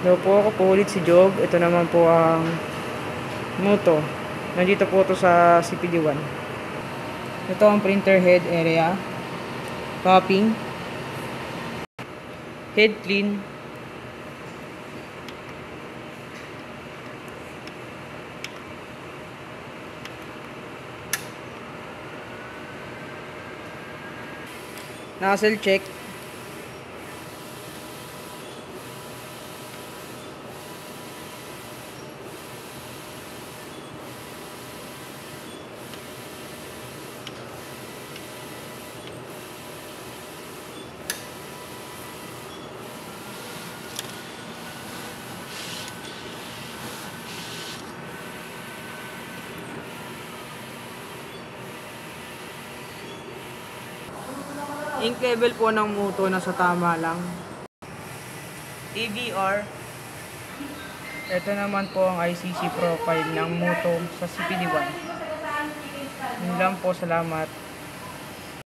Daw po ako po ulit si Jog. Ito naman po ang Moto. Nandito po ito sa CPD-1. Ito ang printer head area. Topping. Head clean. Nozzle check. Ink level po ng Moto nasa tama lang. AVR. Ito naman po ang ICC profile ng Moto sa CPD-1. Yun lang po, salamat.